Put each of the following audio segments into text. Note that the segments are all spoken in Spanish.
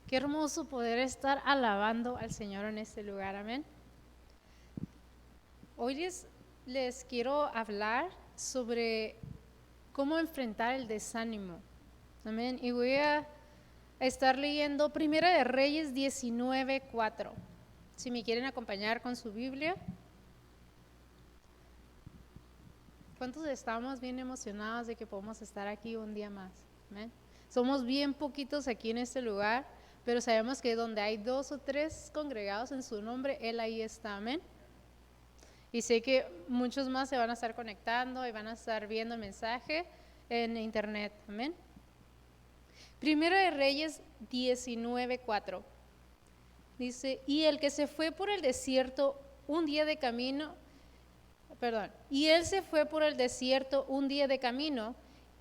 Qué hermoso poder estar alabando al Señor en este lugar, amén. Hoy les quiero hablar sobre cómo enfrentar el desánimo, amén. Y voy a estar leyendo Primera de Reyes 19:4. Si me quieren acompañar con su Biblia. ¿Cuántos estamos bien emocionados de que podamos estar aquí un día más? Amén. Somos bien poquitos aquí en este lugar, pero sabemos que donde hay 2 o 3 congregados en su nombre, Él ahí está, amén. Y sé que muchos más se van a estar conectando y van a estar viendo el mensaje en internet, amén. Primero de Reyes 19:4 dice, y el que se fue por el desierto un día de camino, y él se fue por el desierto un día de camino,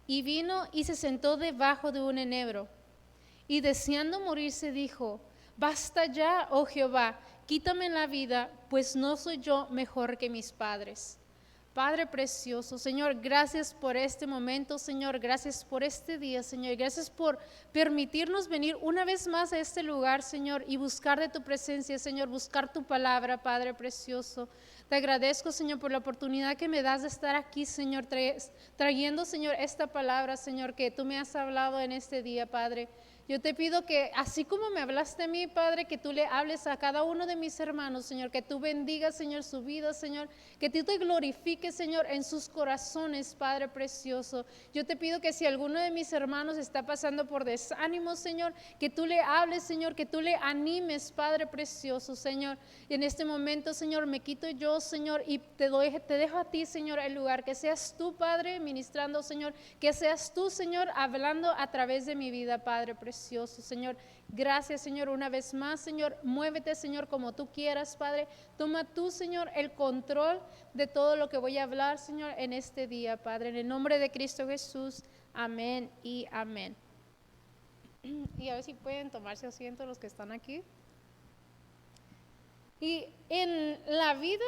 y vino y se sentó debajo de un enebro, y deseando morirse dijo, basta ya, oh Jehová, quítame la vida, pues no soy yo mejor que mis padres. Padre precioso, Señor, gracias por este momento, Señor, gracias por este día, Señor, gracias por permitirnos venir una vez más a este lugar, Señor, y buscar de tu presencia, Señor, buscar tu palabra, Padre precioso. Te agradezco, Señor, por la oportunidad que me das de estar aquí, Señor, trayendo, Señor, esta palabra, Señor, que tú me has hablado en este día, Padre. Yo te pido que así como me hablaste a mí, Padre, que tú le hables a cada uno de mis hermanos, Señor, que tú bendigas, Señor, su vida, Señor, que tú te glorifiques, Señor, en sus corazones, Padre precioso. Yo te pido que si alguno de mis hermanos está pasando por desánimo, Señor, que tú le hables, Señor, que tú le animes, Padre precioso, Señor. Y en este momento, Señor, me quito yo, Señor, y te dejo a ti, Señor, el lugar, que seas tú, Padre, ministrando, Señor, que seas tú, Señor, hablando a través de mi vida, Padre precioso, Señor. Gracias, Señor, una vez más, Señor, muévete, Señor, como tú quieras, Padre. Toma tú, Señor, el control de todo lo que voy a hablar, Señor, en este día, Padre. En el nombre de Cristo Jesús, amén y amén. Y a ver si pueden tomarse asiento los que están aquí. Y en la vida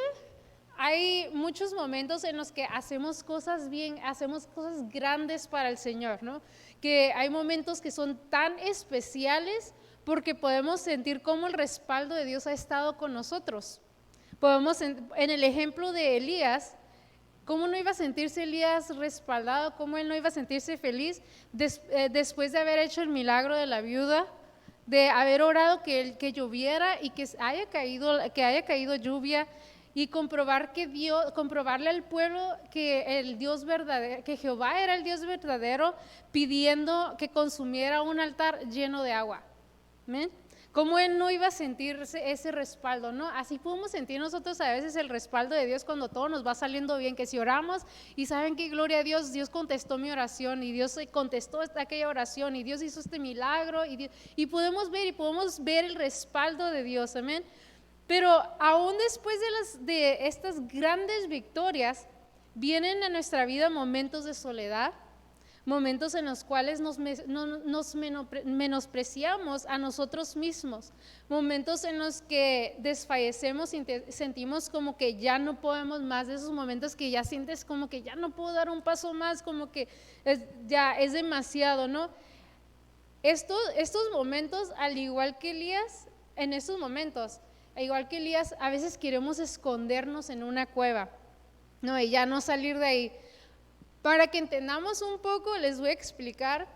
hay muchos momentos en los que hacemos cosas bien, hacemos cosas grandes para el Señor, ¿no? Que hay momentos que son tan especiales porque podemos sentir cómo el respaldo de Dios ha estado con nosotros. Podemos, en el ejemplo de Elías, ¿cómo no iba a sentirse Elías respaldado? ¿Cómo él no iba a sentirse feliz después de haber hecho el milagro de la viuda? De haber orado que lloviera y que haya caído lluvia, y comprobarle al pueblo que el Dios verdadero, que Jehová era el Dios verdadero, pidiendo que consumiera un altar lleno de agua. ¿Amén? ¿Cómo él no iba a sentirse ese respaldo, no? Así podemos sentir nosotros a veces el respaldo de Dios cuando todo nos va saliendo bien, que si oramos y saben que gloria a Dios, Dios contestó mi oración y Dios contestó aquella oración y Dios hizo este milagro y podemos ver el respaldo de Dios, amén. Pero aún después de estas grandes victorias, vienen a nuestra vida momentos de soledad, momentos en los cuales nos menospreciamos a nosotros mismos, momentos en los que desfallecemos y sentimos como que ya no podemos más, de esos momentos que ya sientes como que ya no puedo dar un paso más, como que ya es demasiado, ¿no? Estos momentos, al igual que Elías, en estos momentos, igual que Elías, a veces queremos escondernos en una cueva, ¿no? Y ya no salir de ahí. Para que entendamos un poco, les voy a explicar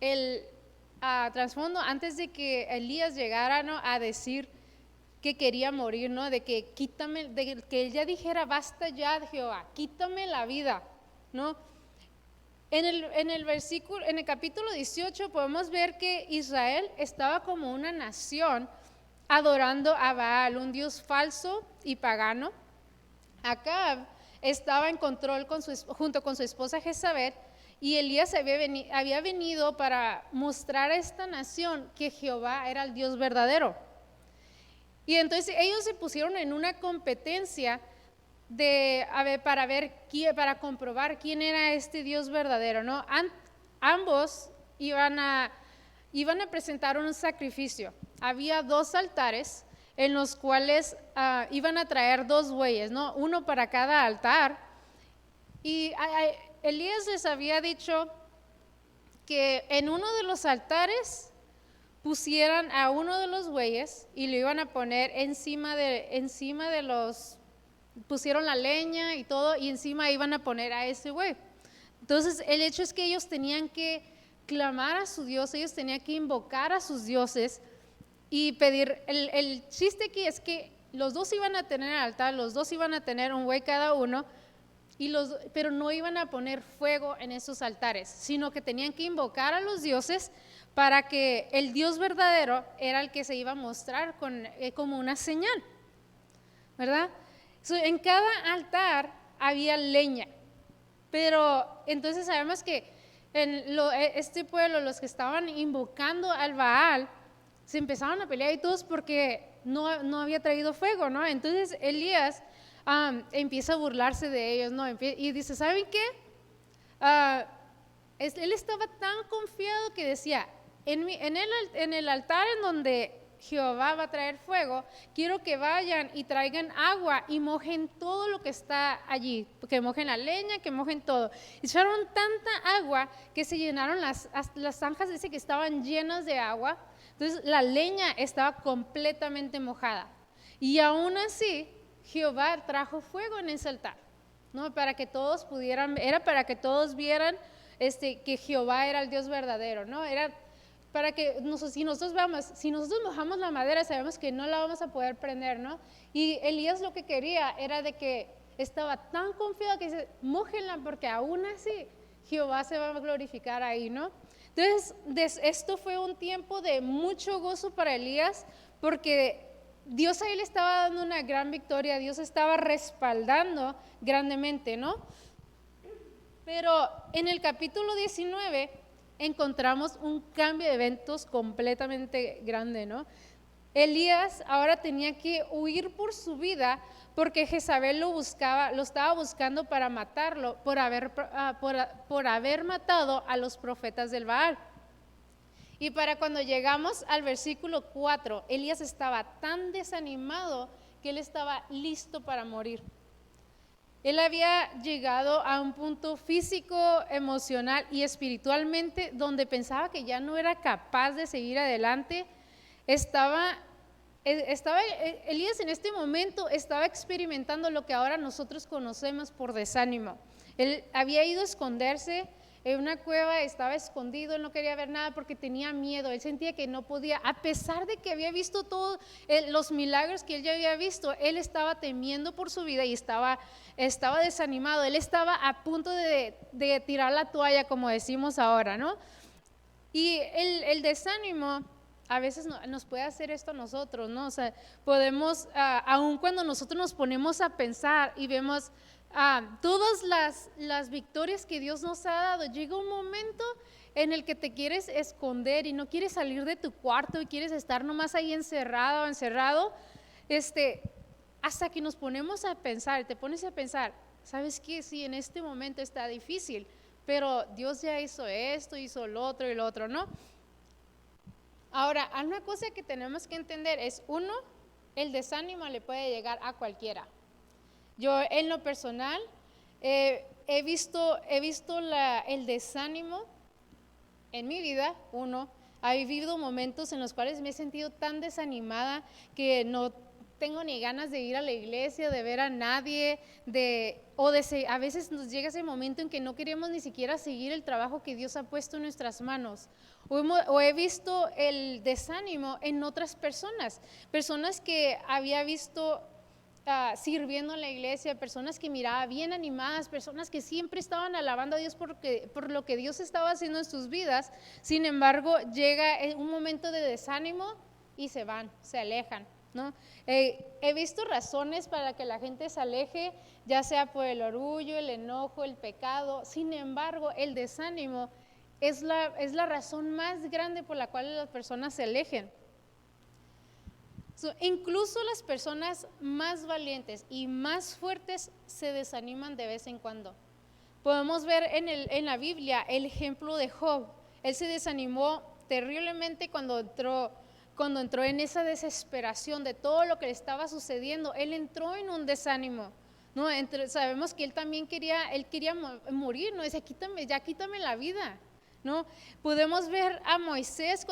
el trasfondo antes de que Elías llegara, ¿no?, a decir que quería morir, ¿no? De que que él ya dijera, basta ya, Jehová, quítame la vida, ¿no? En el capítulo 18 podemos ver que Israel estaba como una nación adorando a Baal, un dios falso y pagano. Acab estaba en control junto con su esposa Jezabel, y Elías había venido para mostrar a esta nación que Jehová era el Dios verdadero. Y entonces ellos se pusieron en una competencia para comprobar quién era este Dios verdadero, ¿no? Ambos iban a presentar un sacrificio. Había 2 altares en los cuales iban a traer 2 bueyes, ¿no? Uno para cada altar. Y Elías les había dicho que en uno de los altares pusieran a uno de los bueyes y lo iban a poner encima de los, pusieron la leña y todo, y encima iban a poner a ese buey. Entonces el hecho es que ellos tenían que clamar a su Dios, ellos tenían que invocar a sus dioses y pedir. El chiste aquí es que los dos iban a tener altar, los dos iban a tener un buey cada uno, pero no iban a poner fuego en esos altares, sino que tenían que invocar a los dioses para que el Dios verdadero era el que se iba a mostrar como una señal, ¿verdad? En cada altar había leña, pero entonces sabemos que este pueblo, los que estaban invocando al Baal, se empezaron a pelear y todos porque no había traído fuego, ¿no? Entonces Elías empieza a burlarse de ellos, ¿no? Y dice, ¿saben qué? Él estaba tan confiado que decía, en el altar en donde Jehová va a traer fuego, quiero que vayan y traigan agua y mojen todo lo que está allí, que mojen la leña, que mojen todo. Echaron tanta agua que se llenaron las zanjas, dice que estaban llenas de agua, entonces la leña estaba completamente mojada. Y aún así, Jehová trajo fuego en ese altar, ¿no? Para que todos para que todos vieran que Jehová era el Dios verdadero, ¿no? Era para que si nosotros mojamos la madera, sabemos que no la vamos a poder prender, ¿no? Y Elías lo que quería era de que estaba tan confiado que dice, mójenla porque aún así Jehová se va a glorificar ahí, ¿no? Entonces, esto fue un tiempo de mucho gozo para Elías porque Dios a él estaba dando una gran victoria, Dios estaba respaldando grandemente, ¿no? Pero en el capítulo 19 encontramos un cambio de eventos completamente grande, ¿no? Elías ahora tenía que huir por su vida porque Jezabel lo estaba buscando para matarlo por haber matado a los profetas del Baal. Y para cuando llegamos al versículo 4, Elías estaba tan desanimado que él estaba listo para morir. Él había llegado a un punto físico, emocional y espiritualmente donde pensaba que ya no era capaz de seguir adelante. Elías en este momento estaba experimentando lo que ahora nosotros conocemos por desánimo. Él había ido a esconderse en una cueva, estaba escondido, él no quería ver nada porque tenía miedo, él sentía que no podía, a pesar de que había visto todos los milagros que él ya había visto, él estaba temiendo por su vida y estaba desanimado, él estaba a punto de tirar la toalla, como decimos ahora, ¿no? Y el desánimo a veces nos puede hacer esto a nosotros, ¿no? O sea, podemos, aun cuando nosotros nos ponemos a pensar y vemos todas las victorias que Dios nos ha dado, llega un momento en el que te quieres esconder y no quieres salir de tu cuarto y quieres estar nomás ahí encerrado, hasta que nos ponemos a pensar, te pones a pensar, ¿sabes qué? Sí, en este momento está difícil, pero Dios ya hizo esto, hizo lo otro y lo otro, ¿no? Ahora, una cosa que tenemos que entender es, uno, el desánimo le puede llegar a cualquiera. Yo en lo personal he visto el desánimo en mi vida. Ha vivido momentos en los cuales me he sentido tan desanimada que no tengo ni ganas de ir a la iglesia, de ver a nadie, a veces nos llega ese momento en que no queremos ni siquiera seguir el trabajo que Dios ha puesto en nuestras manos. O he visto el desánimo en otras personas que había visto sirviendo en la iglesia, personas que miraba bien animadas, personas que siempre estaban alabando a Dios por lo que Dios estaba haciendo en sus vidas. Sin embargo, llega un momento de desánimo y se van, se alejan, ¿no? He visto razones para que la gente se aleje, ya sea por el orgullo, el enojo, el pecado. Sin embargo, el desánimo es la razón más grande por la cual las personas se alejen. Incluso las personas más valientes y más fuertes se desaniman de vez en cuando. Podemos ver en la Biblia el ejemplo de Job. Él se desanimó terriblemente cuando entró en esa desesperación de todo lo que le estaba sucediendo. Él entró en un desánimo, ¿no? Sabemos que él también quería morir, ¿no? Dice, quítame la vida, ¿no? Podemos ver a Moisés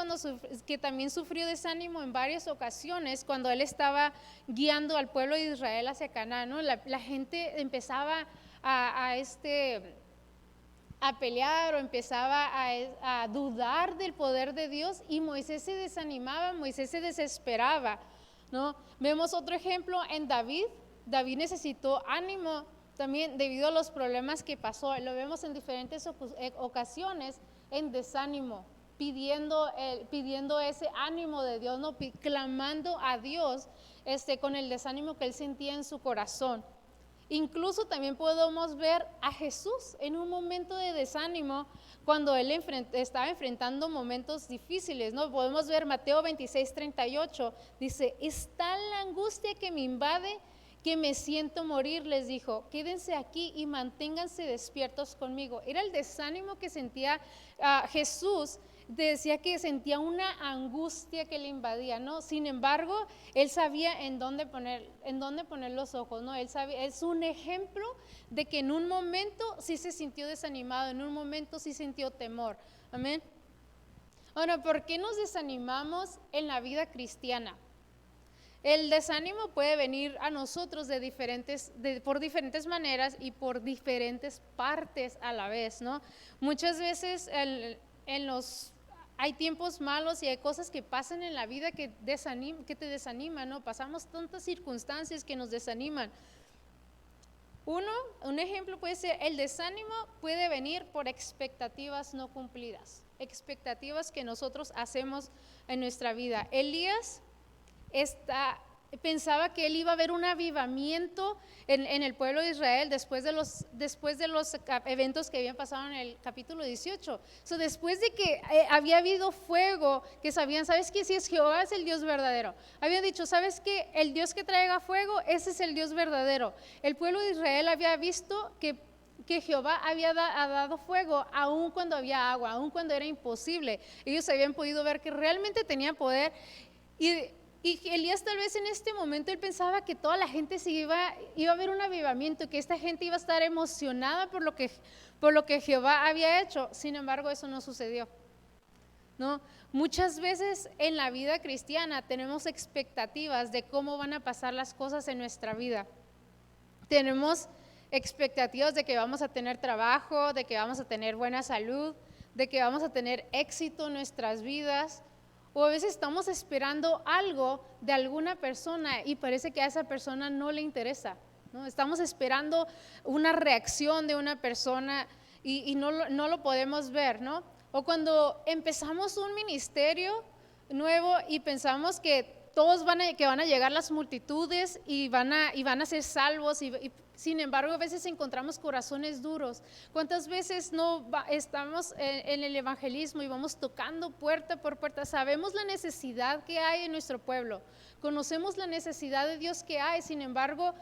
que también sufrió desánimo en varias ocasiones cuando él estaba guiando al pueblo de Israel hacia Canaán, ¿no? La gente empezaba a, a pelear o empezaba a dudar del poder de Dios y Moisés se desanimaba, Moisés se desesperaba, ¿no? Vemos otro ejemplo en David. David necesitó ánimo también debido a los problemas que pasó. Lo vemos en diferentes ocasiones en desánimo, pidiendo ese ánimo de Dios, ¿no? Clamando a Dios con el desánimo que él sentía en su corazón. Incluso también podemos ver a Jesús en un momento de desánimo cuando él estaba enfrentando momentos difíciles, ¿no? Podemos ver Mateo 26:38, dice, es tal la angustia que me invade que me siento morir, les dijo, quédense aquí y manténganse despiertos conmigo. Era el desánimo que sentía Jesús. Decía que sentía una angustia que le invadía, ¿no? Sin embargo, él sabía en dónde poner los ojos, ¿no? Él sabía, es un ejemplo de que en un momento sí se sintió desanimado, en un momento sí sintió temor. Amén. Ahora, ¿por qué nos desanimamos en la vida cristiana? El desánimo puede venir a nosotros por diferentes maneras y por diferentes partes a la vez, ¿no? Muchas veces hay tiempos malos y hay cosas que pasan en la vida que te desaniman, ¿no? Pasamos tantas circunstancias que nos desaniman. Un ejemplo puede ser, el desánimo puede venir por expectativas no cumplidas, expectativas que nosotros hacemos en nuestra vida. Elías pensaba que él iba a ver un avivamiento en el pueblo de Israel después de los eventos que habían pasado en el capítulo 18. Después de que había habido fuego, que sabían, ¿sabes qué? Si es Jehová es el Dios verdadero. Habían dicho, ¿sabes qué? El Dios que traiga fuego, ese es el Dios verdadero. El pueblo de Israel había visto que Jehová había dado fuego aun cuando había agua, aun cuando era imposible. Ellos habían podido ver que realmente tenía poder. Y Elías tal vez en este momento él pensaba que toda la gente iba a ver un avivamiento, que esta gente iba a estar emocionada por lo que Jehová había hecho. Sin embargo, eso no sucedió, ¿no? Muchas veces en la vida cristiana tenemos expectativas de cómo van a pasar las cosas en nuestra vida. Tenemos expectativas de que vamos a tener trabajo, de que vamos a tener buena salud, de que vamos a tener éxito en nuestras vidas. O a veces estamos esperando algo de alguna persona y parece que a esa persona no le interesa, ¿no? Estamos esperando una reacción de una persona y no lo podemos ver, ¿no? O cuando empezamos un ministerio nuevo y pensamos que que van a llegar las multitudes y van a ser salvos y sin embargo a veces encontramos corazones duros. ¿Cuántas veces estamos en el evangelismo y vamos tocando puerta por puerta? Sabemos la necesidad que hay en nuestro pueblo, conocemos la necesidad de Dios que hay, sin embargo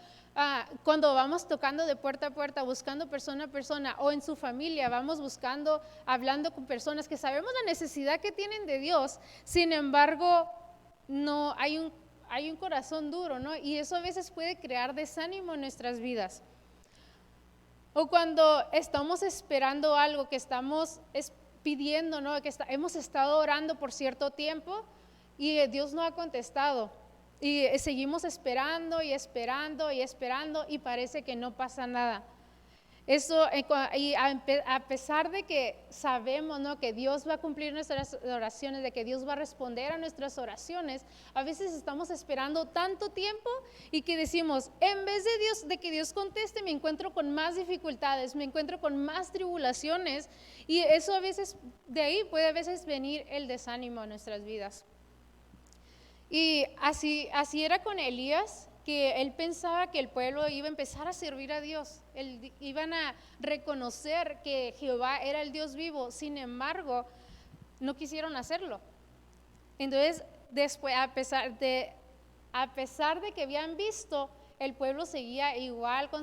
cuando vamos tocando de puerta a puerta, buscando persona a persona o en su familia, vamos buscando, hablando con personas que sabemos la necesidad que tienen de Dios, sin embargo no hay un corazón duro, ¿no? Y eso a veces puede crear desánimo en nuestras vidas. O cuando estamos esperando algo que estamos pidiendo, ¿no? Que hemos estado orando por cierto tiempo y Dios no ha contestado. Y seguimos esperando y esperando y esperando y parece que no pasa nada. Eso, y a pesar de que sabemos, ¿no?, que Dios va a cumplir nuestras oraciones, de que Dios va a responder a nuestras oraciones, a veces estamos esperando tanto tiempo y que decimos, en vez de que Dios conteste, me encuentro con más dificultades, me encuentro con más tribulaciones, y eso a veces, de ahí puede a veces venir el desánimo a nuestras vidas. Y así era con Elías, que él pensaba que el pueblo iba a empezar a servir a Dios, iban a reconocer que Jehová era el Dios vivo, sin embargo, no quisieron hacerlo. Entonces, después, a pesar de que habían visto, el pueblo seguía igual con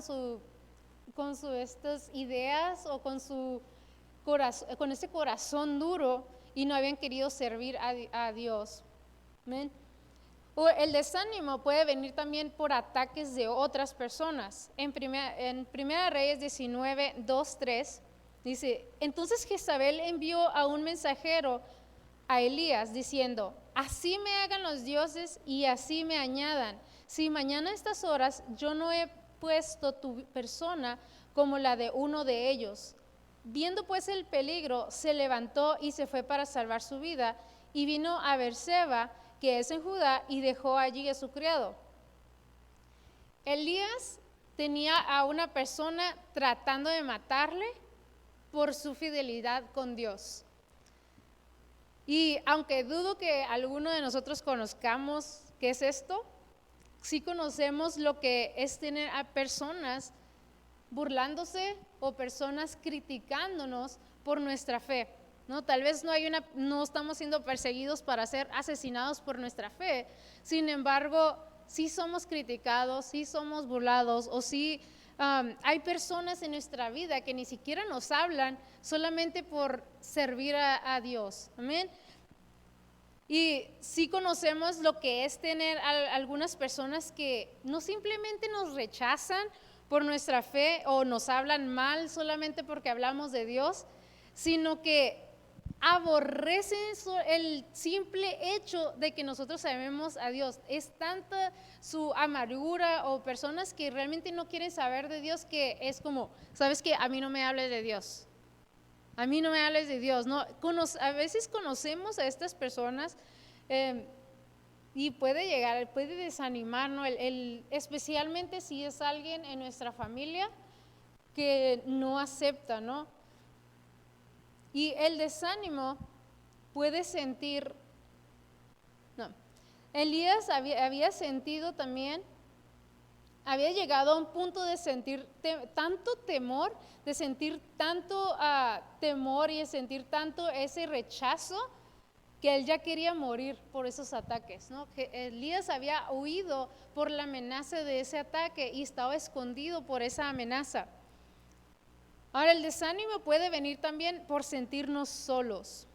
estas ideas o con ese corazón duro y no habían querido servir a Dios. ¿Amén? O el desánimo puede venir también por ataques de otras personas. En Primera Reyes 19, 2, 3 Dice, entonces Jezabel envió a un mensajero a Elías diciendo, así me hagan los dioses y así me añadan, si mañana a estas horas yo no he puesto tu persona como la de uno de ellos. Viendo pues el peligro, se levantó y se fue para salvar su vida, y vino a Beerseba, que es en Judá, y dejó allí a su criado. Elías tenía a una persona tratando de matarle por su fidelidad con Dios. Y aunque dudo que alguno de nosotros conozcamos qué es esto, sí conocemos lo que es tener a personas burlándose o personas criticándonos por nuestra fe, ¿no? Tal vez no estamos siendo perseguidos para ser asesinados por nuestra fe, sin embargo, sí somos criticados, sí somos burlados, o sí hay personas en nuestra vida que ni siquiera nos hablan solamente por servir a Dios, amén. Y sí conocemos lo que es tener algunas personas que no simplemente nos rechazan por nuestra fe o nos hablan mal solamente porque hablamos de Dios, sino que aborrecen el simple hecho de que nosotros amemos a Dios. Es tanta su amargura, o personas que realmente no quieren saber de Dios, que es como, ¿sabes qué? A mí no me hables de Dios. A mí no me hables de Dios, ¿no? A veces conocemos a estas personas y puede desanimar, ¿no? Especialmente si es alguien en nuestra familia que no acepta, ¿no? Y el desánimo puede sentir, no, Elías había sentido también, había llegado a un punto de sentir tanto temor, de sentir tanto temor y de sentir tanto ese rechazo, que él ya quería morir por esos ataques, ¿no? Que Elías había huido por la amenaza de ese ataque y estaba escondido por esa amenaza. Ahora, el desánimo puede venir también por sentirnos solos.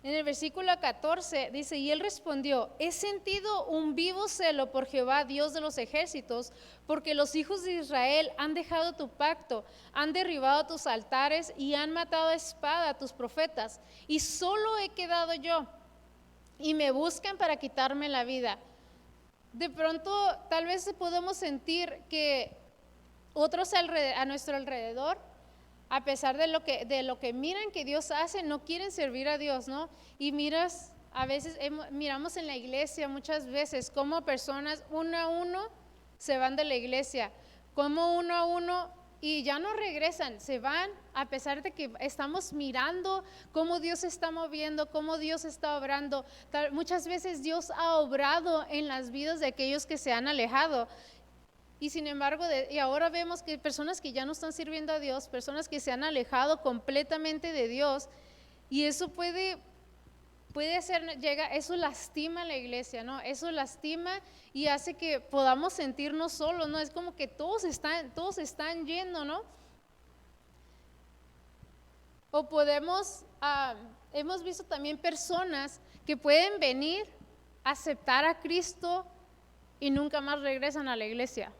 En el versículo 14 dice, y él respondió, he sentido un vivo celo por Jehová, Dios de los ejércitos, porque los hijos de Israel han dejado tu pacto, han derribado tus altares y han matado a espada a tus profetas, y solo he quedado yo, y me buscan para quitarme la vida. De pronto, tal vez podemos sentir que otros a nuestro alrededor, a pesar de lo que miran que Dios hace, no quieren servir a Dios, ¿no? Y a veces miramos en la iglesia muchas veces cómo personas uno a uno se van de la iglesia, como uno a uno y ya no regresan, se van a pesar de que estamos mirando cómo Dios se está moviendo, cómo Dios está obrando. Muchas veces Dios ha obrado en las vidas de aquellos que se han alejado. Y sin embargo, y ahora vemos que personas que ya no están sirviendo a Dios, personas que se han alejado completamente de Dios, y eso puede eso lastima a la iglesia, ¿no? Eso lastima y hace que podamos sentirnos solos, ¿no? Es como que todos están yendo, ¿no? O hemos visto también personas que pueden venir, aceptar a Cristo y nunca más regresan a la iglesia,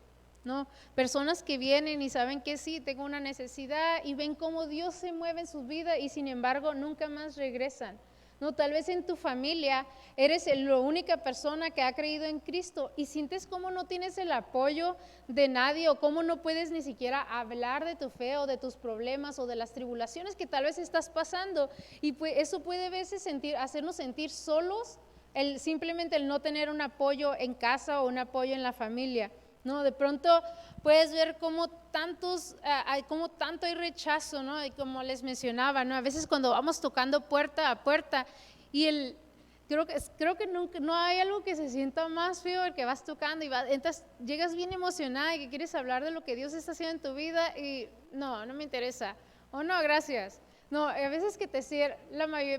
¿no? Personas que vienen y saben que sí, tengo una necesidad, y ven cómo Dios se mueve en su vida y sin embargo nunca más regresan, ¿no? Tal vez en tu familia eres la única persona que ha creído en Cristo y sientes como no tienes el apoyo de nadie, o cómo no puedes ni siquiera hablar de tu fe o de tus problemas o de las tribulaciones que tal vez estás pasando, y pues eso puede a veces hacernos sentir solos, simplemente el no tener un apoyo en casa o un apoyo en la familia, ¿no? De pronto puedes ver cómo tanto hay rechazo, ¿no? Y como les mencionaba, ¿no? A veces cuando vamos tocando puerta a puerta, y creo que nunca, no hay algo que se sienta más feo el que vas tocando y entonces llegas bien emocionada y que quieres hablar de lo que Dios está haciendo en tu vida y no me interesa, o no, gracias. No, a veces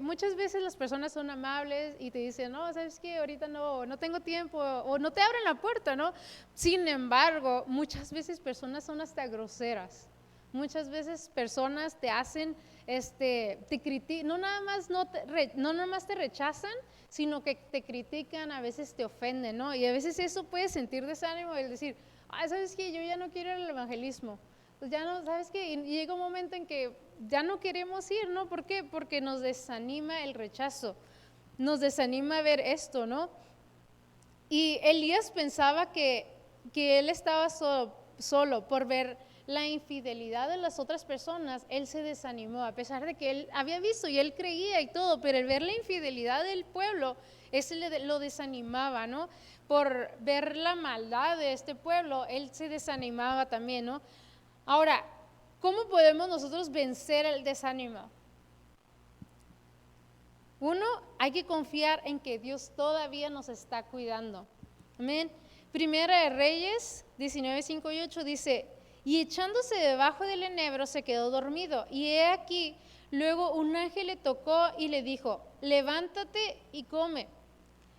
muchas veces las personas son amables y te dicen, no, ¿sabes qué? Ahorita no tengo tiempo, o no te abren la puerta, ¿no? Sin embargo, muchas veces personas son hasta groseras. Muchas veces personas te hacen, te critican, no nada más te rechazan, sino que te critican, a veces te ofenden, ¿no? Y a veces eso puede sentir desánimo, el decir, ¿sabes qué? Yo ya no quiero el evangelismo. pues ya no, ¿sabes qué? Y llega un momento en que ya no queremos ir, ¿no? ¿Por qué? Porque nos desanima el rechazo, nos desanima ver esto, ¿no? Y Elías pensaba que él estaba solo por ver la infidelidad de las otras personas. Él se desanimó, a pesar de que él había visto y él creía y todo, pero el ver la infidelidad del pueblo, eso lo desanimaba, ¿no? Por ver la maldad de este pueblo, él se desanimaba también, ¿no? Ahora, ¿cómo podemos nosotros vencer el desánimo? Uno, hay que confiar en que Dios todavía nos está cuidando. Amén. Primera de Reyes 19, 5 y 8 dice, y echándose debajo del enebro se quedó dormido. Y he aquí, luego un ángel le tocó y le dijo, levántate y come.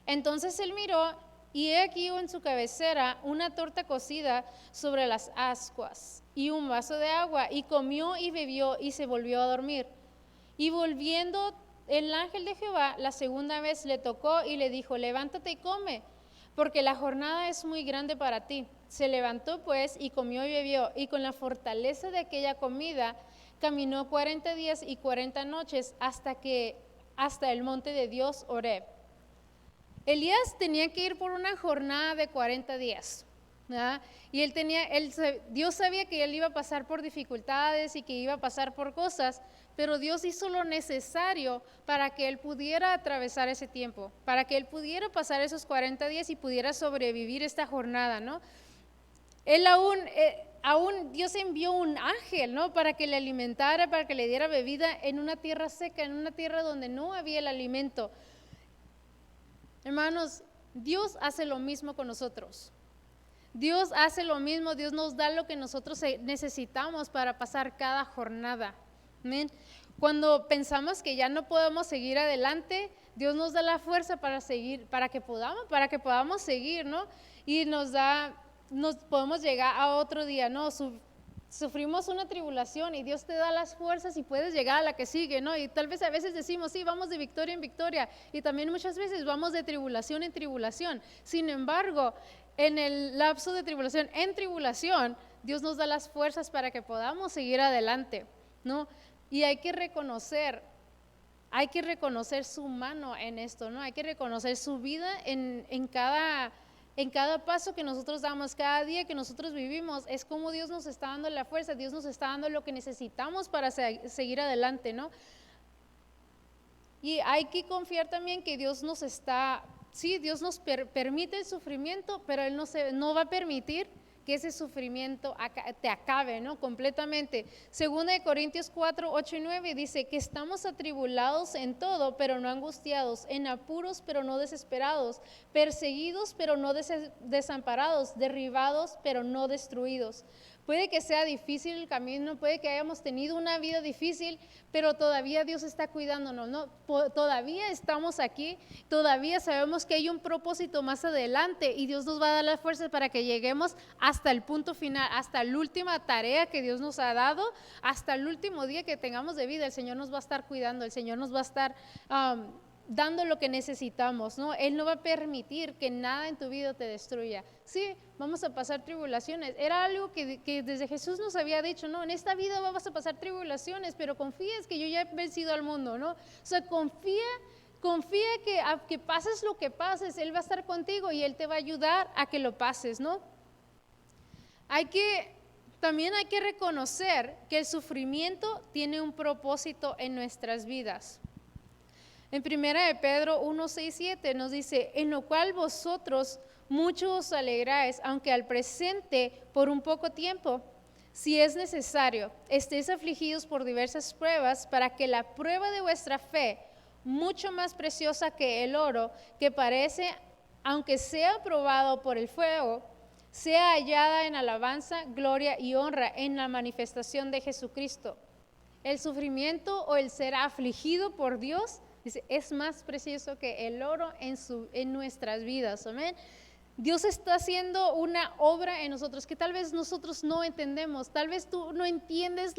Entonces él miró y he aquí en su cabecera una torta cocida sobre las ascuas y un vaso de agua, y comió y bebió y se volvió a dormir. Y volviendo el ángel de Jehová la segunda vez le tocó y le dijo, levántate y come, porque la jornada es muy grande para ti. Se levantó pues y comió y bebió, y con la fortaleza de aquella comida caminó 40 días y 40 noches hasta el monte de Dios, Horeb. Elías tenía que ir por una jornada de 40 días. ¿verdad? Y Dios sabía que él iba a pasar por dificultades y que iba a pasar por cosas, pero Dios hizo lo necesario para que él pudiera atravesar ese tiempo, para que él pudiera pasar esos 40 días y pudiera sobrevivir esta jornada, ¿no? Él aún Dios envió un ángel, ¿no? Para que le alimentara, para que le diera bebida en una tierra seca, en una tierra donde no había el alimento. Hermanos, Dios hace lo mismo con nosotros. Dios hace lo mismo, Dios nos da lo que nosotros necesitamos para pasar cada jornada. ¿Amén? Cuando pensamos que ya no podemos seguir adelante, Dios nos da la fuerza para seguir, para que podamos seguir, ¿no? Y nos podemos llegar a otro día, ¿no? Sufrimos una tribulación y Dios te da las fuerzas y puedes llegar a la que sigue, ¿no? Y tal vez a veces decimos, sí, vamos de victoria en victoria, y también muchas veces vamos de tribulación en tribulación. Sin embargo, en el lapso de tribulación en tribulación, Dios nos da las fuerzas para que podamos seguir adelante, ¿no? Y hay que reconocer su mano en esto, ¿no? Hay que reconocer su vida en cada paso que nosotros damos, cada día que nosotros vivimos, es como Dios nos está dando la fuerza, Dios nos está dando lo que necesitamos para seguir adelante, ¿no? Y hay que confiar también que Dios nos permite el sufrimiento, pero Él no va a permitir que ese sufrimiento te acabe, ¿no? Completamente. Segunda de Corintios 4, 8 y 9 dice que estamos atribulados en todo, pero no angustiados, en apuros, pero no desesperados, perseguidos, pero no desamparados, derribados, pero no destruidos. Puede que sea difícil el camino, puede que hayamos tenido una vida difícil, pero todavía Dios está cuidándonos, ¿no? Todavía estamos aquí, todavía sabemos que hay un propósito más adelante y Dios nos va a dar las fuerzas para que lleguemos hasta el punto final, hasta la última tarea que Dios nos ha dado, hasta el último día que tengamos de vida. El Señor nos va a estar cuidando, el Señor nos va a estar dando lo que necesitamos, ¿no? Él no va a permitir que nada en tu vida te destruya. Sí, vamos a pasar tribulaciones. Era algo que desde Jesús nos había dicho, ¿no? En esta vida vas a pasar tribulaciones, pero confíes que yo ya he vencido al mundo, ¿no? O sea, confía que pases lo que pases, Él va a estar contigo y Él te va a ayudar a que lo pases, ¿no? También hay que reconocer que el sufrimiento tiene un propósito en nuestras vidas. En 1 de Pedro 1, 6, 7 nos dice, en lo cual vosotros mucho os alegráis, aunque al presente por un poco tiempo, si es necesario, estéis afligidos por diversas pruebas, para que la prueba de vuestra fe, mucho más preciosa que el oro, que parece, aunque sea probado por el fuego, sea hallada en alabanza, gloria y honra en la manifestación de Jesucristo. El sufrimiento o el ser afligido por Dios, dice, es más precioso que el oro en nuestras vidas, amén. Dios está haciendo una obra en nosotros que tal vez nosotros no entendemos. Tal vez tú no entiendes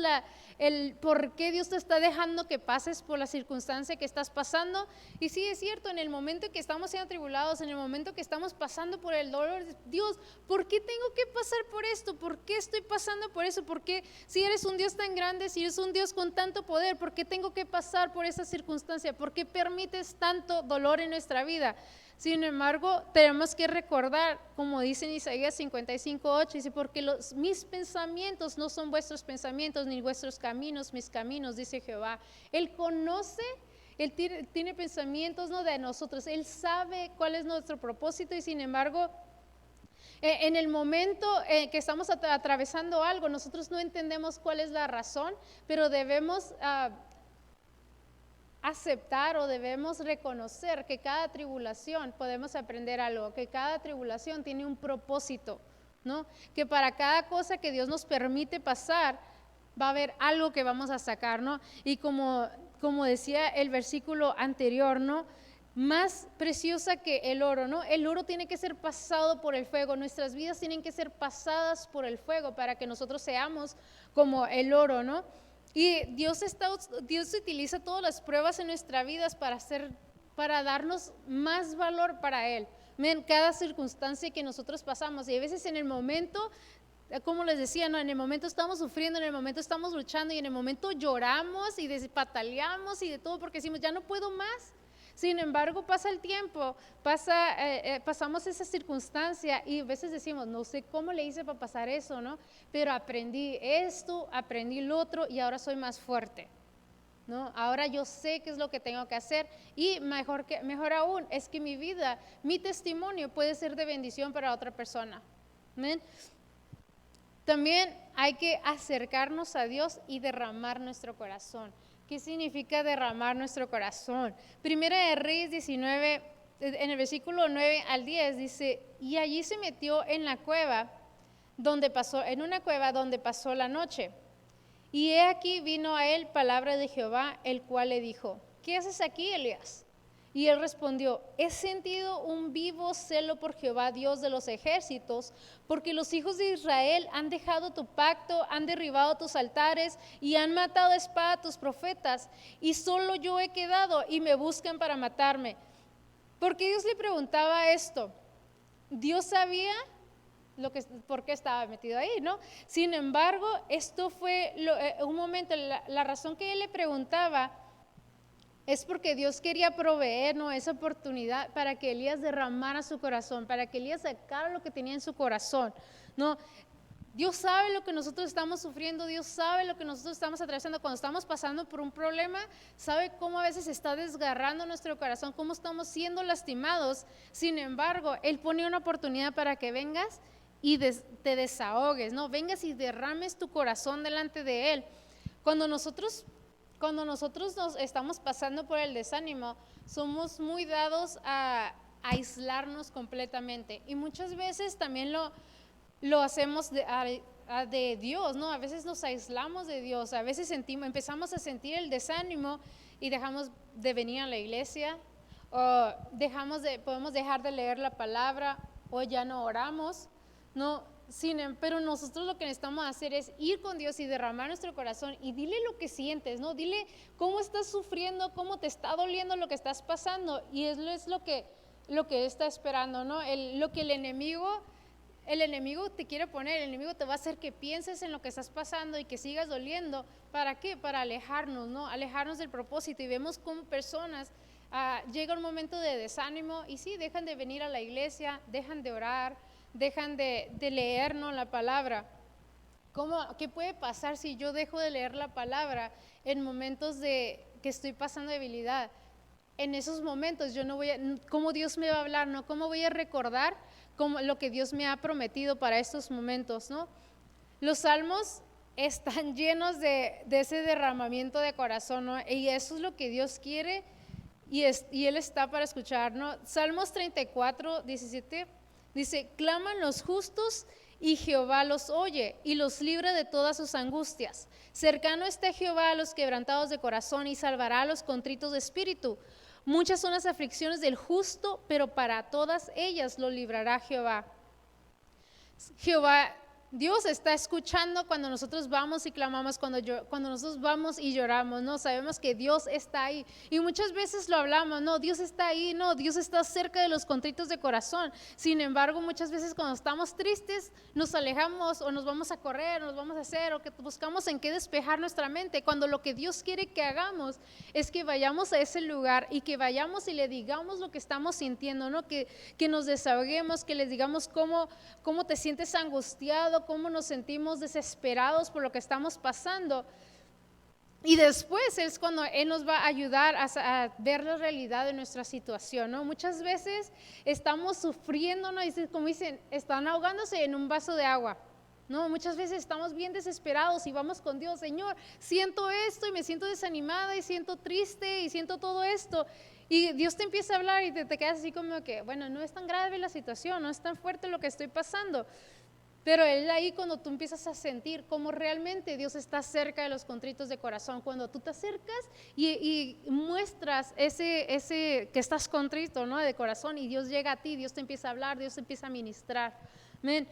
el por qué Dios te está dejando que pases por la circunstancia que estás pasando. Y sí, es cierto, en el momento que estamos siendo atribulados, en el momento que estamos pasando por el dolor, Dios, ¿por qué tengo que pasar por esto? ¿Por qué estoy pasando por eso? ¿Por qué, si eres un Dios tan grande, si eres un Dios con tanto poder, por qué tengo que pasar por esa circunstancia? ¿Por qué permites tanto dolor en nuestra vida? Sin embargo, tenemos que recordar, como dice en Isaías 55:8, dice, porque mis pensamientos no son vuestros pensamientos, ni vuestros caminos, mis caminos, dice Jehová. Él conoce, Él tiene pensamientos, ¿no?, de nosotros, Él sabe cuál es nuestro propósito y sin embargo, en el momento que estamos atravesando algo, nosotros no entendemos cuál es la razón, pero debemos aceptar o debemos reconocer que cada tribulación podemos aprender algo, que cada tribulación tiene un propósito, ¿no? Que para cada cosa que Dios nos permite pasar va a haber algo que vamos a sacar, ¿no? Y como decía el versículo anterior, ¿no?, más preciosa que el oro, ¿no? El oro tiene que ser pasado por el fuego, nuestras vidas tienen que ser pasadas por el fuego para que nosotros seamos como el oro, ¿no? Y Dios utiliza todas las pruebas en nuestras vidas para darnos más valor para Él. En cada circunstancia que nosotros pasamos, y a veces en el momento, como les decía, ¿no?, en el momento estamos sufriendo, en el momento estamos luchando y en el momento lloramos y pataleamos y de todo porque decimos, ya no puedo más. Sin embargo, pasa el tiempo, pasamos esa circunstancia y a veces decimos, no sé cómo le hice para pasar eso, ¿no? Pero aprendí esto, aprendí lo otro y ahora soy más fuerte, ¿no? Ahora yo sé qué es lo que tengo que hacer y mejor aún es que mi vida, mi testimonio puede ser de bendición para otra persona. ¿Amén? También hay que acercarnos a Dios y derramar nuestro corazón. ¿Qué significa derramar nuestro corazón? Primera de Reyes 19, en el versículo 9 al 10 dice, y allí se metió en una cueva donde pasó la noche. Y he aquí vino a él palabra de Jehová, el cual le dijo, ¿qué haces aquí, Elías? Y él respondió, he sentido un vivo celo por Jehová, Dios de los ejércitos, porque los hijos de Israel han dejado tu pacto, han derribado tus altares y han matado a espada a tus profetas, y solo yo he quedado y me buscan para matarme. Porque Dios le preguntaba esto. Dios sabía por qué estaba metido ahí, ¿no? Sin embargo, esto fue un momento, la razón que él le preguntaba es porque Dios quería proveer, ¿no?, esa oportunidad para que Elías derramara su corazón, para que Elías sacara lo que tenía en su corazón, ¿no? Dios sabe lo que nosotros estamos sufriendo, Dios sabe lo que nosotros estamos atravesando cuando estamos pasando por un problema, sabe cómo a veces está desgarrando nuestro corazón, cómo estamos siendo lastimados. Sin embargo, Él pone una oportunidad para que vengas y te desahogues, ¿no? Vengas y derrames tu corazón delante de Él. Cuando nosotros nos estamos pasando por el desánimo, somos muy dados a aislarnos completamente y muchas veces también lo hacemos de Dios, ¿no? A veces nos aislamos de Dios, a veces empezamos a sentir el desánimo y dejamos de venir a la iglesia, o podemos dejar de leer la palabra, o ya no oramos, ¿no? Pero nosotros lo que necesitamos hacer es ir con Dios y derramar nuestro corazón y dile lo que sientes, ¿no? Dile cómo estás sufriendo, cómo te está doliendo lo que estás pasando, y eso es lo que está esperando, ¿no? Lo que el enemigo te quiere poner, el enemigo te va a hacer que pienses en lo que estás pasando y que sigas doliendo. ¿Para qué? Para alejarnos, ¿no? Alejarnos del propósito, y vemos cómo personas llega un momento de desánimo y sí, dejan de venir a la iglesia, dejan de orar, dejan de leer, ¿no?, la palabra. ¿Qué puede pasar si yo dejo de leer la palabra en momentos que estoy pasando debilidad? En esos momentos yo no ¿cómo Dios me va a hablar, no? ¿Cómo voy a recordar lo que Dios me ha prometido para estos momentos, ¿no? Los salmos están llenos de ese derramamiento de corazón, ¿no? Y eso es lo que Dios quiere y Él está para escuchar, ¿no? Salmos 34, 17 dice, claman los justos y Jehová los oye y los libra de todas sus angustias. Cercano está Jehová a los quebrantados de corazón y salvará a los contritos de espíritu. Muchas son las aflicciones del justo, pero para todas ellas lo librará Jehová. Jehová, Dios está escuchando cuando nosotros vamos y clamamos, cuando nosotros vamos y lloramos, ¿no? Sabemos que Dios está ahí. Y muchas veces lo hablamos, no, Dios está ahí, no, Dios está cerca de los contritos de corazón. Sin embargo, muchas veces cuando estamos tristes, nos alejamos o nos vamos a correr, o nos vamos a hacer, o que buscamos en qué despejar nuestra mente, cuando lo que Dios quiere que hagamos es que vayamos a ese lugar y que vayamos y le digamos lo que estamos sintiendo, ¿no? Que nos desahoguemos, que les digamos cómo te sientes angustiado, cómo nos sentimos desesperados por lo que estamos pasando. Y después es cuando Él nos va a ayudar a ver la realidad de nuestra situación, ¿no? Muchas veces estamos sufriendo, ¿no? Como dicen, están ahogándose en un vaso de agua, ¿no? Muchas veces estamos bien desesperados y vamos con Dios, Señor, siento esto y me siento desanimada y siento triste y siento todo esto. Y Dios te empieza a hablar y te quedas así como que, bueno, no es tan grave la situación, no es tan fuerte lo que estoy pasando. Pero Él ahí cuando tú empiezas a sentir cómo realmente Dios está cerca de los contritos de corazón, cuando tú te acercas y muestras ese que estás contrito, ¿no? De corazón, y Dios llega a ti, Dios te empieza a hablar, Dios te empieza a ministrar. Amén.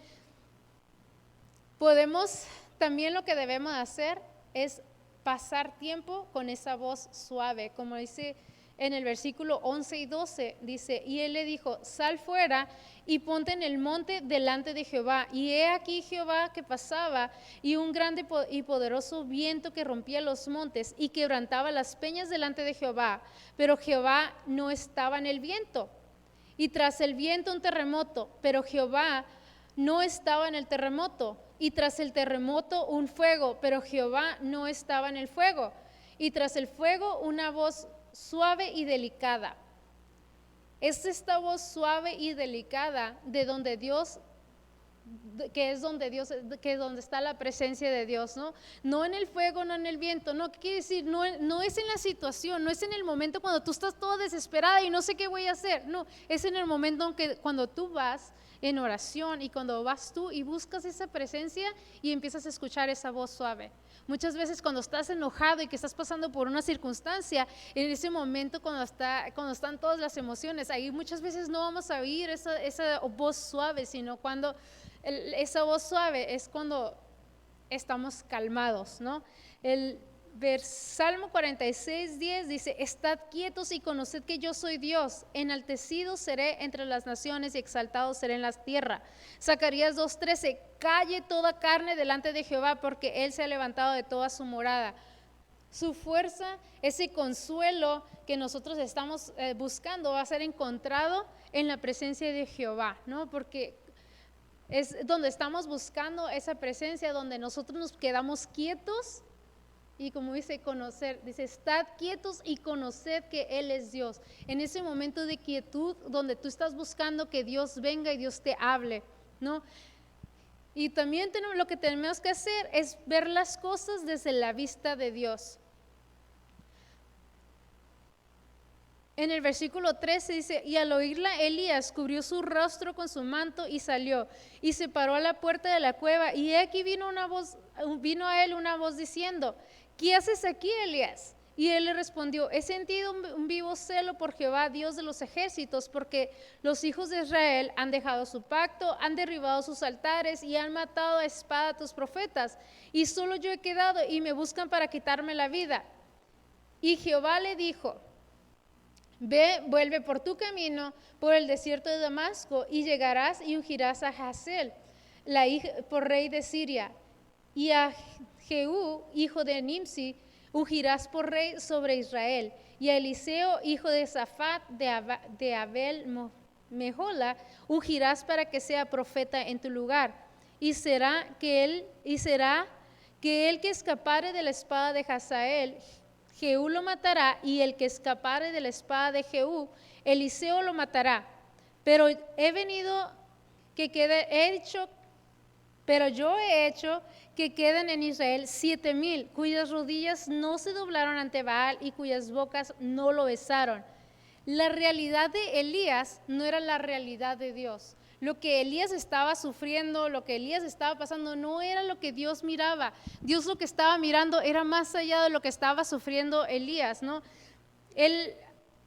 Podemos, también lo que debemos hacer es pasar tiempo con esa voz suave, como dice en el versículo 11 y 12, dice, y Él le dijo, sal fuera y ponte en el monte delante de Jehová. Y he aquí Jehová que pasaba, y un grande y poderoso viento que rompía los montes y quebrantaba las peñas delante de Jehová. Pero Jehová no estaba en el viento. Y tras el viento un terremoto, pero Jehová no estaba en el terremoto. Y tras el terremoto un fuego, pero Jehová no estaba en el fuego. Y tras el fuego una voz suave y delicada. Es esta voz suave y delicada de donde Dios, que es donde está la presencia de Dios, ¿no? No en el fuego, no en el viento, no, ¿qué quiere decir? No es en la situación, no es en el momento cuando tú estás toda desesperada y no sé qué voy a hacer, no, es en el momento cuando tú vas en oración y cuando vas tú y buscas esa presencia y empiezas a escuchar esa voz suave. Muchas veces cuando estás enojado y que estás pasando por una circunstancia, en ese momento cuando están todas las emociones, ahí muchas veces no vamos a oír esa voz suave, sino cuando esa voz suave es cuando estamos calmados, ¿no? El Salmo 46:10 dice, estad quietos y conoced que yo soy Dios, enaltecido seré entre las naciones y exaltado seré en la tierra. Zacarías 2:13, calle toda carne delante de Jehová, porque Él se ha levantado de toda su morada. Su fuerza, ese consuelo que nosotros estamos buscando va a ser encontrado en la presencia de Jehová, ¿no? Porque es donde estamos buscando esa presencia, donde nosotros nos quedamos quietos. Y como dice conocer, dice, estad quietos y conoced que Él es Dios. En ese momento de quietud donde tú estás buscando que Dios venga y Dios te hable, ¿no? Y también lo que tenemos que hacer es ver las cosas desde la vista de Dios. En el versículo 13 dice, y al oírla Elías cubrió su rostro con su manto y salió, y se paró a la puerta de la cueva, y aquí vino a él una voz diciendo, ¿qué haces aquí, Elías? Y él le respondió, he sentido un vivo celo por Jehová, Dios de los ejércitos, porque los hijos de Israel han dejado su pacto, han derribado sus altares y han matado a espada a tus profetas, y solo yo he quedado y me buscan para quitarme la vida. Y Jehová le dijo, ve, vuelve por tu camino por el desierto de Damasco y llegarás y ungirás a Hazael, por rey de Siria, y a Jehú, hijo de Nimsi, ungirás por rey sobre Israel, y a Eliseo, hijo de Safat, de Abel Mehola, ungirás para que sea profeta en tu lugar, y será que el que escapare de la espada de Hazael, Jehú lo matará, y el que escapare de la espada de Jehú, Eliseo lo matará. Pero yo he hecho que queden en Israel 7,000, cuyas rodillas no se doblaron ante Baal y cuyas bocas no lo besaron. La realidad de Elías no era la realidad de Dios. Lo que Elías estaba sufriendo, lo que Elías estaba pasando, no era lo que Dios miraba. Dios lo que estaba mirando era más allá de lo que estaba sufriendo Elías, ¿no?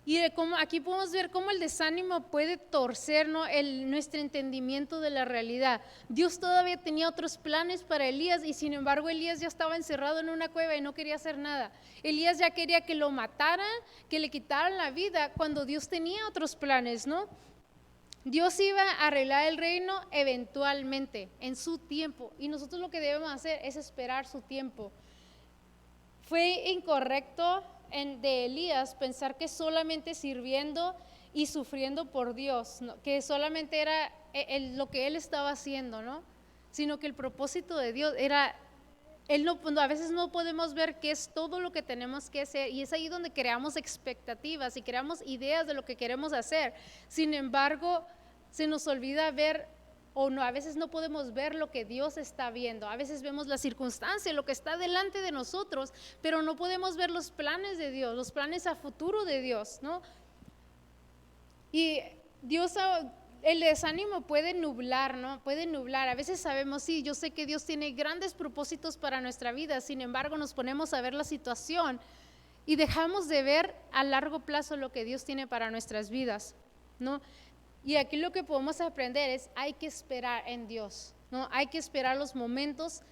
Y aquí podemos ver cómo el desánimo puede torcer, ¿no?, nuestro entendimiento de la realidad. Dios todavía tenía otros planes para Elías y sin embargo Elías ya estaba encerrado en una cueva y no quería hacer nada. Elías ya quería que lo mataran, que le quitaran la vida, cuando Dios tenía otros planes, ¿no? Dios iba a arreglar el reino eventualmente, en su tiempo, y nosotros lo que debemos hacer es esperar su tiempo. Fue incorrecto de Elías pensar que solamente sirviendo y sufriendo por Dios, ¿no?, que solamente era lo que él estaba haciendo, ¿no?, sino que el propósito de Dios era, a veces no podemos ver qué es todo lo que tenemos que hacer, y es ahí donde creamos expectativas y creamos ideas de lo que queremos hacer. Sin embargo, se nos olvida ver, o no, a veces no podemos ver lo que Dios está viendo. A veces vemos la circunstancia, lo que está delante de nosotros, pero no podemos ver los planes de Dios, los planes a futuro de Dios, ¿no? Y el desánimo puede nublar, ¿no? Puede nublar. A veces sabemos, sí, yo sé que Dios tiene grandes propósitos para nuestra vida, sin embargo nos ponemos a ver la situación y dejamos de ver a largo plazo lo que Dios tiene para nuestras vidas, ¿no? Y aquí lo que podemos aprender es, hay que esperar en Dios, ¿no? Hay que esperar los momentos,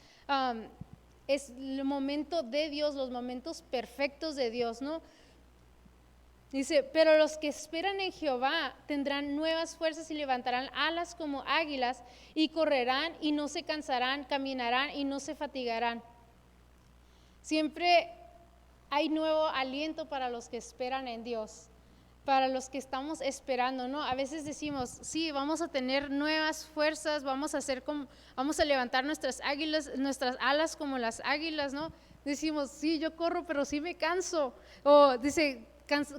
es el momento de Dios, los momentos perfectos de Dios, ¿no? Dice, pero los que esperan en Jehová tendrán nuevas fuerzas y levantarán alas como águilas y correrán y no se cansarán, caminarán y no se fatigarán. Siempre hay nuevo aliento para los que esperan en Dios, para los que estamos esperando, ¿no? A veces decimos, sí, vamos a tener nuevas fuerzas, vamos a levantar nuestras alas como las águilas, ¿no? Decimos, sí, yo corro, pero sí me canso. O dice,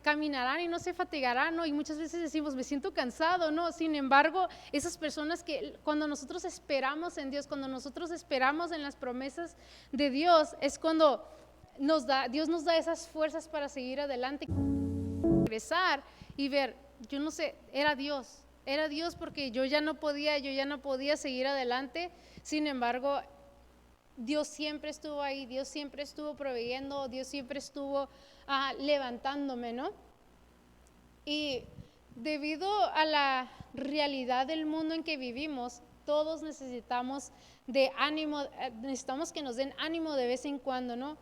caminarán y no se fatigarán, ¿no? Y muchas veces decimos, me siento cansado, ¿no? Sin embargo, esas personas que cuando nosotros esperamos en Dios, cuando nosotros esperamos en las promesas de Dios, es cuando Dios nos da esas fuerzas para seguir adelante, regresar y ver, yo no sé, era Dios porque yo ya no podía seguir adelante. Sin embargo, Dios siempre estuvo ahí, Dios siempre estuvo proveyendo, Dios siempre estuvo levantándome, ¿no? Y debido a la realidad del mundo en que vivimos, todos necesitamos de ánimo, necesitamos que nos den ánimo de vez en cuando, ¿no?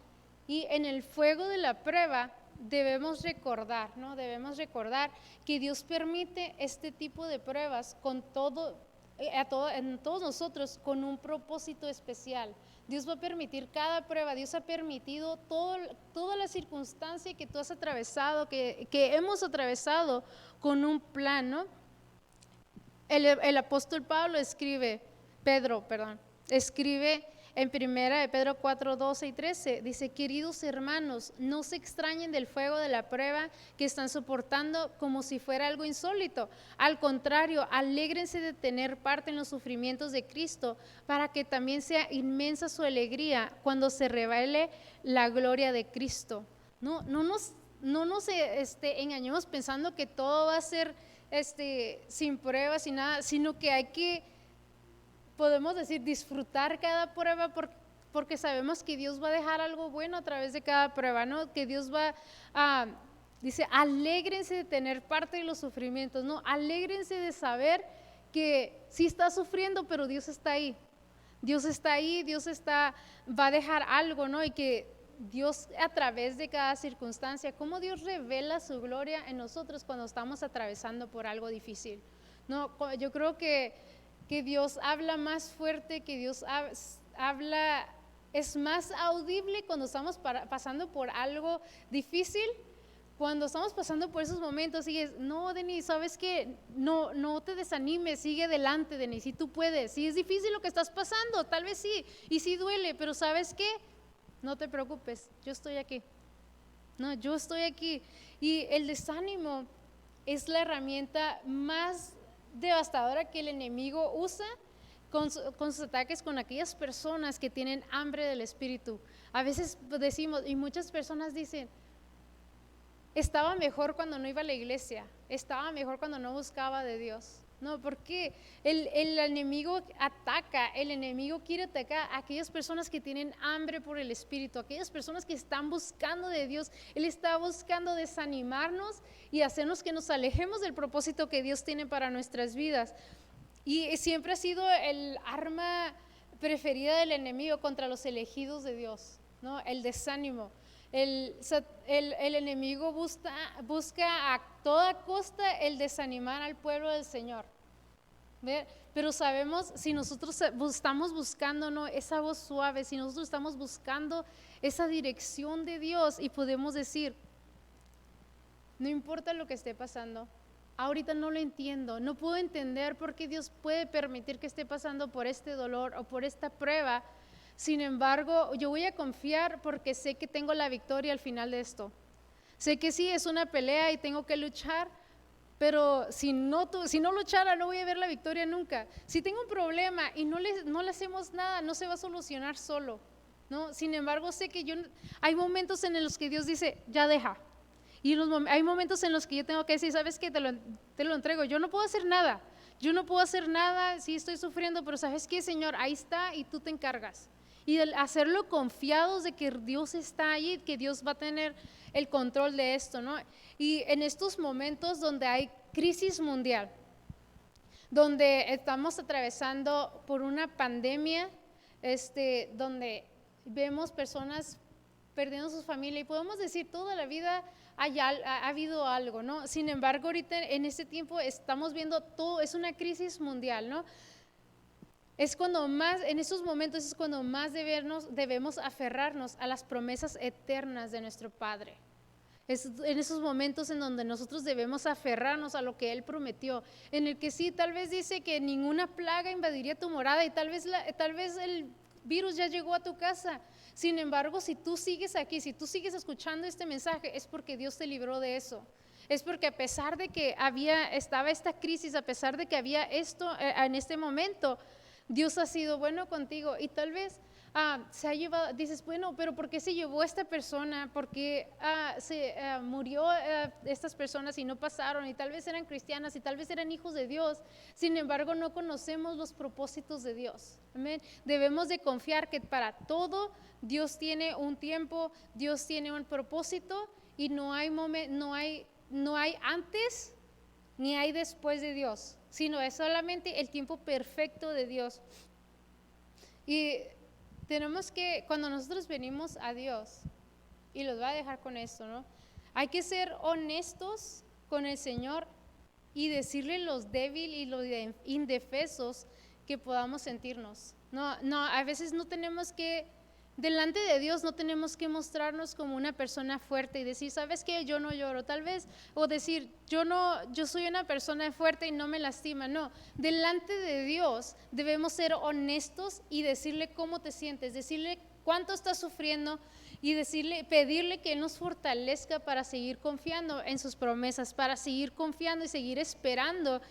Y en el fuego de la prueba debemos recordar, ¿no? Debemos recordar que Dios permite este tipo de pruebas en todos nosotros con un propósito especial. Dios va a permitir cada prueba, Dios ha permitido toda la circunstancia que tú has atravesado, que hemos atravesado con un plan, ¿no? El apóstol Pedro escribe en 1 Pedro 4, 12 y 13, dice, queridos hermanos, no se extrañen del fuego de la prueba que están soportando como si fuera algo insólito. Al contrario, alégrense de tener parte en los sufrimientos de Cristo, para que también sea inmensa su alegría cuando se revele la gloria de Cristo. No nos engañemos pensando que todo va a ser sin pruebas y nada, sino que podemos decir, disfrutar cada prueba porque sabemos que Dios va a dejar algo bueno a través de cada prueba, ¿no? Que Dios dice, alégrense de tener parte de los sufrimientos, ¿no? Alégrense de saber que sí está sufriendo, pero Dios está ahí. Dios está ahí, va a dejar algo, ¿no? Y que Dios a través de cada circunstancia, cómo Dios revela su gloria en nosotros cuando estamos atravesando por algo difícil, ¿no? Yo creo que Dios habla más fuerte, que Dios habla, es más audible cuando estamos pasando por algo difícil. Cuando estamos pasando por esos momentos, sigues, no, Denis, ¿sabes qué? No te desanimes, sigue adelante, Denis, si tú puedes. Si es difícil lo que estás pasando, tal vez sí, y sí duele, pero ¿sabes qué? No te preocupes, yo estoy aquí. No, yo estoy aquí. Y el desánimo es la herramienta más devastadora que el enemigo usa con sus ataques con aquellas personas que tienen hambre del espíritu. A veces decimos, y muchas personas dicen, estaba mejor cuando no iba a la iglesia, estaba mejor cuando no buscaba de Dios. No, porque el enemigo ataca, el enemigo quiere atacar a aquellas personas que tienen hambre por el Espíritu, aquellas personas que están buscando de Dios. Él está buscando desanimarnos y hacernos que nos alejemos del propósito que Dios tiene para nuestras vidas. Y siempre ha sido el arma preferida del enemigo contra los elegidos de Dios, ¿no? El desánimo. El enemigo busca a toda costa el desanimar al pueblo del Señor. ¿Ve? Pero sabemos, si nosotros estamos buscando, ¿no?, esa voz suave, si nosotros estamos buscando esa dirección de Dios y podemos decir, no importa lo que esté pasando, ahorita no lo entiendo, no puedo entender por qué Dios puede permitir que esté pasando por este dolor o por esta prueba. Sin embargo, yo voy a confiar porque sé que tengo la victoria al final de esto. Sé que sí, es una pelea y tengo que luchar, pero si no luchara, no voy a ver la victoria nunca. Si tengo un problema y no le hacemos nada, no se va a solucionar solo, ¿no? Sin embargo, sé que hay momentos en los que Dios dice, ya deja. Y hay momentos en los que yo tengo que decir, ¿sabes qué? Te lo entrego. Yo no puedo hacer nada. Sí estoy sufriendo, pero ¿sabes qué, Señor? Ahí está y tú te encargas. Y el hacerlo confiados de que Dios está ahí, que Dios va a tener el control de esto, ¿no? Y en estos momentos donde hay crisis mundial, donde estamos atravesando por una pandemia, donde vemos personas perdiendo su familia y podemos decir toda la vida ha habido algo, ¿no? Sin embargo, ahorita en este tiempo estamos viendo todo, es una crisis mundial, ¿no? En esos momentos es cuando más debemos aferrarnos a las promesas eternas de nuestro Padre. Es en esos momentos en donde nosotros debemos aferrarnos a lo que Él prometió, en el que sí, tal vez dice que ninguna plaga invadiría tu morada y tal vez el virus ya llegó a tu casa. Sin embargo, si tú sigues aquí, si tú sigues escuchando este mensaje, es porque Dios te libró de eso. Es porque a pesar de que estaba esta crisis, a pesar de que había esto en este momento, Dios ha sido bueno contigo y tal vez se ha llevado, dices, bueno, pero ¿por qué se llevó esta persona? ¿Por qué murió estas personas y no pasaron? Y tal vez eran cristianas y tal vez eran hijos de Dios. Sin embargo, no conocemos los propósitos de Dios. Amén. Debemos de confiar que para todo Dios tiene un tiempo, Dios tiene un propósito y no hay antes ni hay después de Dios, sino es solamente el tiempo perfecto de Dios. Y tenemos que, cuando nosotros venimos a Dios, y los voy a dejar con esto, ¿no? Hay que ser honestos con el Señor y decirle los débiles y los indefensos que podamos sentirnos. No, a veces no tenemos que, delante de Dios no tenemos que mostrarnos como una persona fuerte y decir, ¿sabes qué? Yo no lloro, tal vez, o decir, yo soy una persona fuerte y no me lastima. No, delante de Dios debemos ser honestos y decirle cómo te sientes, decirle cuánto estás sufriendo y pedirle que Él nos fortalezca para seguir confiando en sus promesas, para seguir confiando y seguir esperando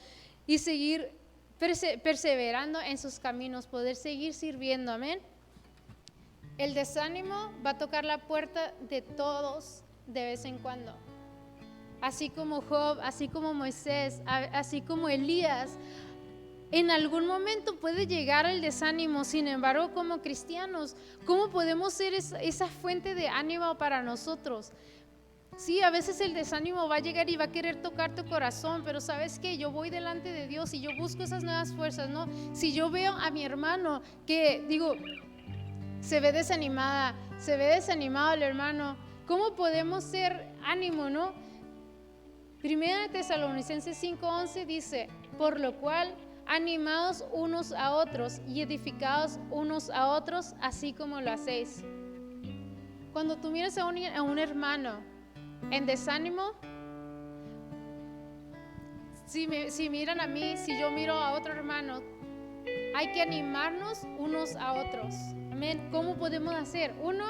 y seguir perseverando en sus caminos, poder seguir sirviendo. Amén. El desánimo va a tocar la puerta de todos de vez en cuando. Así como Job, así como Moisés, así como Elías, en algún momento puede llegar el desánimo. Sin embargo, como cristianos, ¿cómo podemos ser esa fuente de ánimo para nosotros? Sí, a veces el desánimo va a llegar y va a querer tocar tu corazón, pero ¿sabes qué? Yo voy delante de Dios y yo busco esas nuevas fuerzas, ¿no? Si yo veo a mi hermano que, se ve desanimado el hermano, ¿cómo podemos ser ánimo, no? Primera de Tesalonicenses 5:11 dice, por lo cual, animados unos a otros y edificados unos a otros, así como lo hacéis. Cuando tú miras a un hermano en desánimo, si miran a mí, si yo miro a otro hermano, hay que animarnos unos a otros. Amén. ¿Cómo podemos hacer? Uno,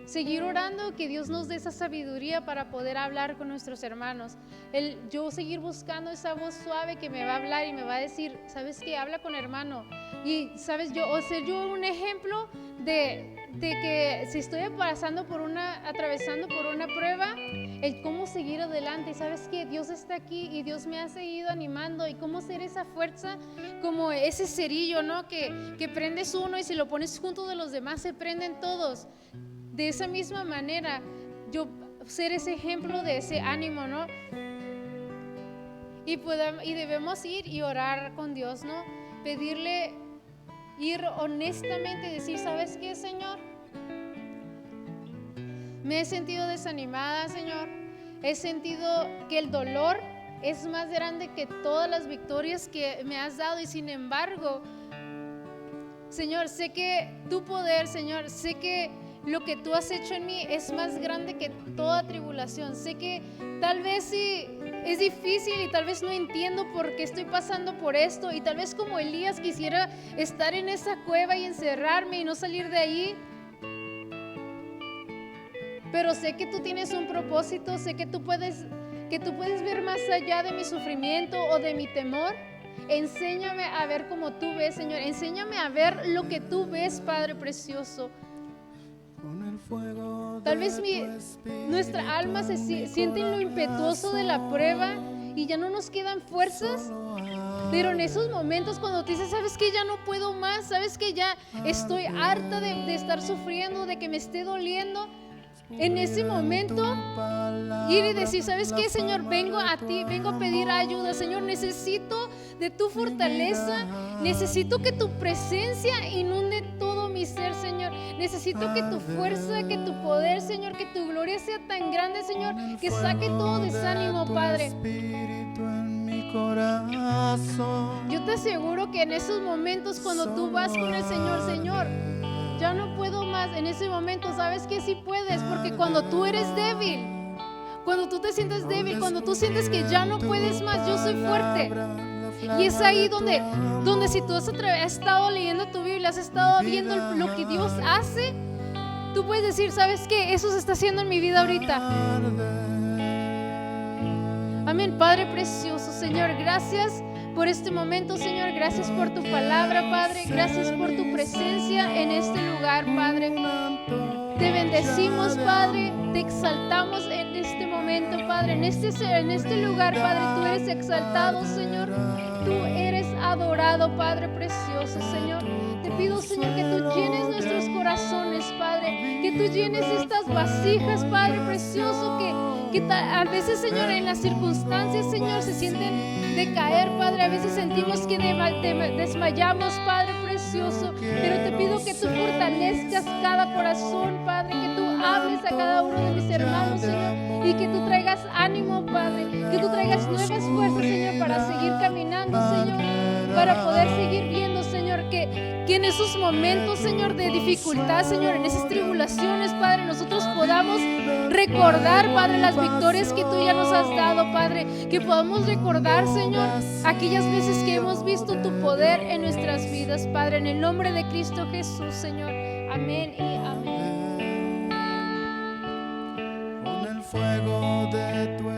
seguir orando, que Dios nos dé esa sabiduría para poder hablar con nuestros hermanos. Yo seguir buscando esa voz suave que me va a hablar y me va a decir, ¿sabes qué? Habla con hermano. Y, ¿sabes? Yo un ejemplo de que si estoy atravesando por una prueba el cómo seguir adelante. ¿Sabes qué? Dios está aquí y Dios me ha seguido animando, y cómo ser esa fuerza, como ese cerillo, ¿no? Que prendes uno y si lo pones junto de los demás se prenden todos. De esa misma manera, yo ser ese ejemplo de ese ánimo, ¿no? Y debemos ir y orar con Dios, ¿no? Pedirle, ir honestamente, decir, ¿sabes qué, Señor? Me he sentido desanimada, Señor. He sentido que el dolor es más grande que todas las victorias que me has dado, y sin embargo, Señor, sé que tu poder, Señor, sé que lo que tú has hecho en mí es más grande que toda tribulación. Sé que tal vez sí es difícil y tal vez no entiendo por qué estoy pasando por esto, y tal vez como Elías quisiera estar en esa cueva y encerrarme y no salir de ahí. Pero sé que tú tienes un propósito, sé que tú puedes ver más allá de mi sufrimiento o de mi temor. Enséñame a ver como tú ves, Señor. Enséñame a ver lo que tú ves, Padre precioso. Tal vez nuestra alma se siente en lo impetuoso de la prueba y ya no nos quedan fuerzas. Pero en esos momentos cuando te dices, sabes que ya no puedo más, sabes que ya estoy harta de estar sufriendo, de que me esté doliendo, en ese momento ir y decir, ¿sabes qué, Señor? Vengo a ti, vengo a pedir ayuda, Señor. Necesito de tu fortaleza, necesito que tu presencia inunde todo mi ser, Señor. Necesito que tu fuerza, que tu poder, Señor, que tu gloria sea tan grande, Señor, que saque todo desánimo, Padre. Yo te aseguro que en esos momentos cuando tú vas con el Señor, Señor, ya no puedo más, en ese momento, ¿sabes que sí puedes? Porque cuando tú eres débil, cuando tú te sientes débil, cuando tú sientes que ya no puedes más, yo soy fuerte. Y es ahí donde si tú has estado leyendo tu Biblia, has estado viendo lo que Dios hace, tú puedes decir, ¿sabes qué? Eso se está haciendo en mi vida ahorita. Amén. Padre precioso, Señor, gracias por este momento, Señor. Gracias por tu palabra, Padre. Gracias por tu presencia en este lugar, Padre. Te bendecimos, Padre. Te exaltamos en este momento, Padre. En este lugar, Padre, tú eres exaltado, Señor. Tú eres adorado, Padre precioso, Señor. Te pido, Señor, que tú llenes nuestros corazones, Padre. Que tú llenes estas vasijas, Padre precioso, que a veces, Señor, en las circunstancias, Señor, se sienten de caer, Padre. A veces sentimos que desmayamos, Padre precioso. Pero te pido que tú fortalezcas cada corazón, Padre. Que tú hables a cada uno de mis hermanos, Señor. Y que tú traigas ánimo, Padre. Que tú traigas nuevas fuerzas, Señor, para seguir caminando, Señor. Para poder seguir viendo, Señor, que en esos momentos, Señor, de dificultad, Señor, en esas tribulaciones, Padre, nosotros podamos recordar, Padre, las victorias que tú ya nos has dado, Padre. Que podamos recordar, Señor, aquellas veces que hemos visto tu poder en nuestras vidas, Padre, en el nombre de Cristo Jesús, Señor. Amén y amén. Con el fuego de tu